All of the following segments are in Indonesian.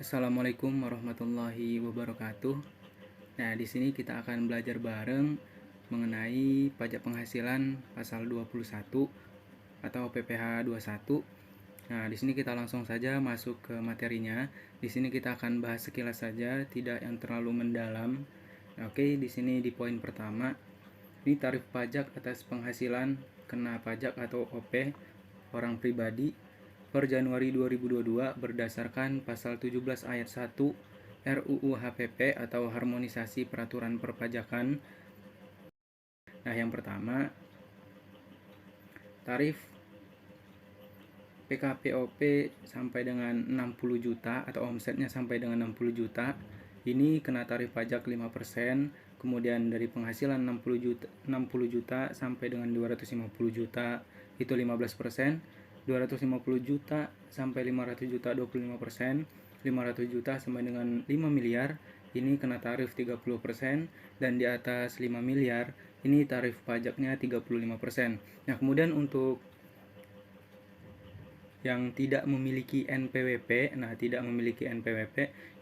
Assalamualaikum warahmatullahi wabarakatuh. Nah, di sini kita akan belajar bareng mengenai pajak penghasilan pasal 21 atau PPh 21. Nah, di sini kita langsung saja masuk ke materinya. Di sini kita akan bahas sekilas saja, tidak yang terlalu mendalam. Nah, oke, di sini di poin pertama, ini tarif pajak atas penghasilan kena pajak atau OP orang pribadi per Januari 2022 berdasarkan pasal 17 ayat 1 RUU HPP atau Harmonisasi Peraturan Perpajakan. Nah, yang pertama, tarif PKPOP sampai dengan 60 juta atau omsetnya sampai dengan 60 juta ini kena tarif pajak 5%. Kemudian dari penghasilan 60 juta sampai dengan 250 juta itu 15%, 250 juta sampai 500 juta 25%, 500 juta sampai dengan 5 miliar ini kena tarif 30%, dan di atas 5 miliar ini tarif pajaknya 35%. Nah, kemudian untuk yang tidak memiliki NPWP,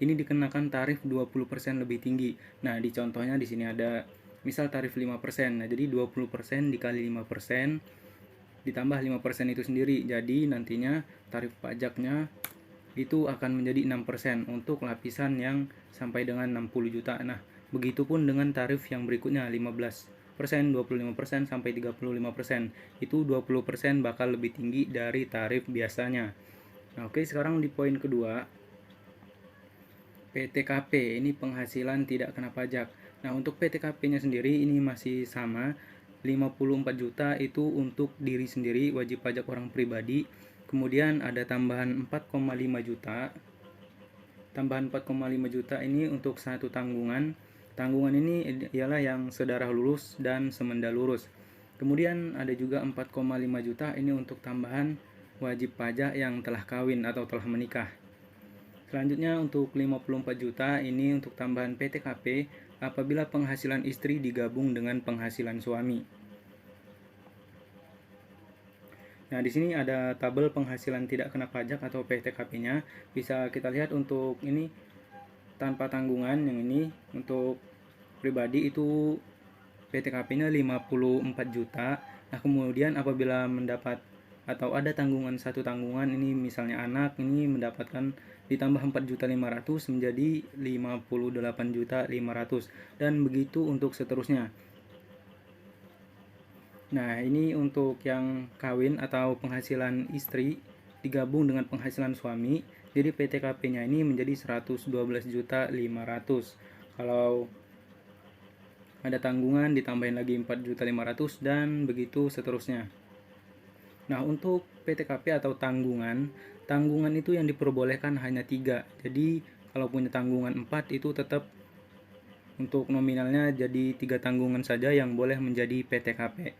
ini dikenakan tarif 20% lebih tinggi. Nah, di contohnya di sini ada misal tarif 5%. Nah, jadi 20% dikali 5% ditambah 5% itu sendiri. Jadi nantinya tarif pajaknya itu akan menjadi 6% untuk lapisan yang sampai dengan 60 juta. Nah, begitupun dengan tarif yang berikutnya 15%, 25% sampai 35%. Itu 20% bakal lebih tinggi dari tarif biasanya. Nah, oke, sekarang di poin kedua, PTKP ini penghasilan tidak kena pajak. Nah, untuk PTKP-nya sendiri ini masih sama, 54 juta itu untuk diri sendiri, wajib pajak orang pribadi. Kemudian ada tambahan 4,5 juta. Tambahan 4,5 juta ini untuk satu tanggungan. Tanggungan ini ialah yang sedarah lurus dan semenda lurus. Kemudian ada juga 4,5 juta ini untuk tambahan wajib pajak yang telah kawin atau telah menikah. Selanjutnya untuk 54 juta ini untuk tambahan PTKP apabila penghasilan istri digabung dengan penghasilan suami. Nah, di sini ada tabel penghasilan tidak kena pajak atau PTKP-nya. Bisa kita lihat untuk ini tanpa tanggungan, yang ini untuk pribadi itu PTKP-nya 54 juta. Nah, kemudian apabila mendapat atau ada tanggungan satu tanggungan, ini misalnya anak, ini mendapatkan ditambah 4.500.000 menjadi 58.500.000 dan begitu untuk seterusnya. Nah, ini untuk yang kawin atau penghasilan istri digabung dengan penghasilan suami. Jadi PTKP-nya ini menjadi 112.500.000. Kalau ada tanggungan ditambahin lagi 4.500.000 dan begitu seterusnya. Nah, untuk PTKP atau tanggungan itu yang diperbolehkan hanya 3. Jadi kalau punya tanggungan 4 itu tetap untuk nominalnya jadi 3 tanggungan saja yang boleh menjadi PTKP.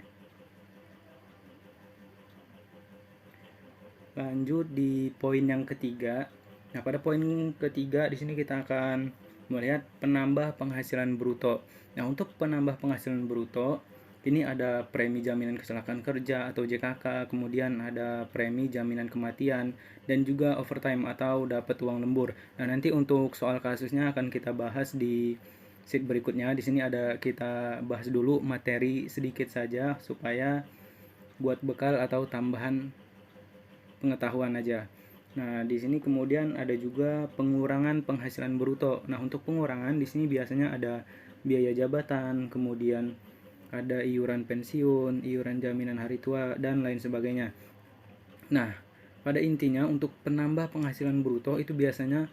Lanjut di poin yang ketiga. Nah, pada poin ketiga di sini kita akan melihat penambah penghasilan bruto. Nah, untuk penambah penghasilan bruto ini ada premi jaminan kecelakaan kerja atau JKK, kemudian ada premi jaminan kematian dan juga overtime atau dapat uang lembur. Nah, nanti untuk soal kasusnya akan kita bahas di sheet berikutnya. Di sini ada kita bahas dulu materi sedikit saja supaya buat bekal atau tambahan pengetahuan aja. Nah, di sini kemudian ada juga pengurangan penghasilan bruto. Nah, untuk pengurangan di sini biasanya ada biaya jabatan, kemudian ada iuran pensiun, iuran jaminan hari tua, dan lain sebagainya. Nah, pada intinya untuk penambah penghasilan bruto itu biasanya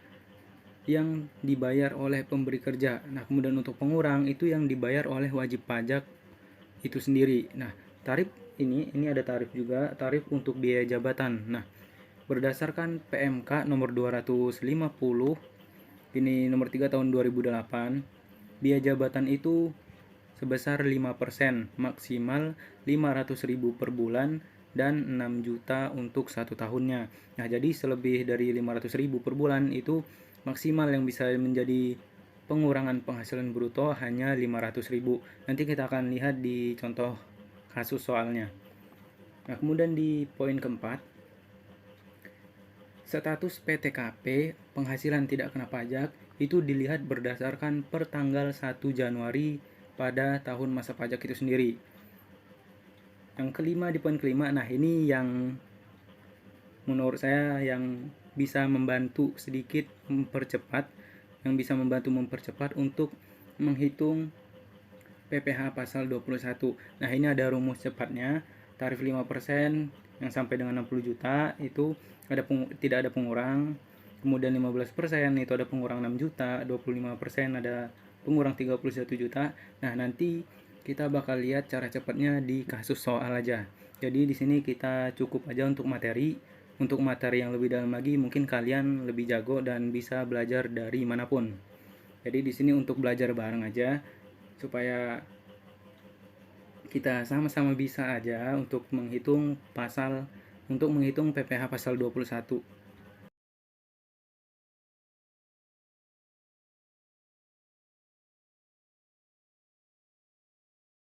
yang dibayar oleh pemberi kerja. Nah, kemudian untuk pengurang itu yang dibayar oleh wajib pajak itu sendiri. Nah, tarif ini ada tarif juga, tarif untuk biaya jabatan. Nah, berdasarkan PMK nomor 250, ini nomor 3 tahun 2008, biaya jabatan itu sebesar 5%, maksimal 500.000 per bulan dan 6 juta untuk 1 tahunnya. Nah, jadi selebih dari 500.000 per bulan itu maksimal yang bisa menjadi pengurangan penghasilan bruto hanya 500.000. Nanti kita akan lihat di contoh kasus soalnya. Nah, kemudian di poin keempat, Status PTKP, penghasilan tidak kena pajak, itu dilihat berdasarkan per tanggal 1 Januari pada tahun masa pajak itu sendiri. Yang kelima, di poin kelima, nah ini yang menurut saya yang bisa membantu sedikit mempercepat, untuk menghitung PPh pasal 21. Nah, ini ada rumus cepatnya. Tarif 5% yang sampai dengan 60 juta itu tidak ada pengurang. Kemudian 15% itu ada pengurang 6 juta, 25% ada pengurang 31 juta. Nah, nanti kita bakal lihat cara cepatnya di kasus soal aja. Jadi di sini kita cukup aja untuk materi. Untuk materi yang lebih dalam lagi mungkin kalian lebih jago dan bisa belajar dari manapun. Jadi di sini untuk belajar bareng aja supaya kita sama-sama bisa aja untuk menghitung PPh pasal 21.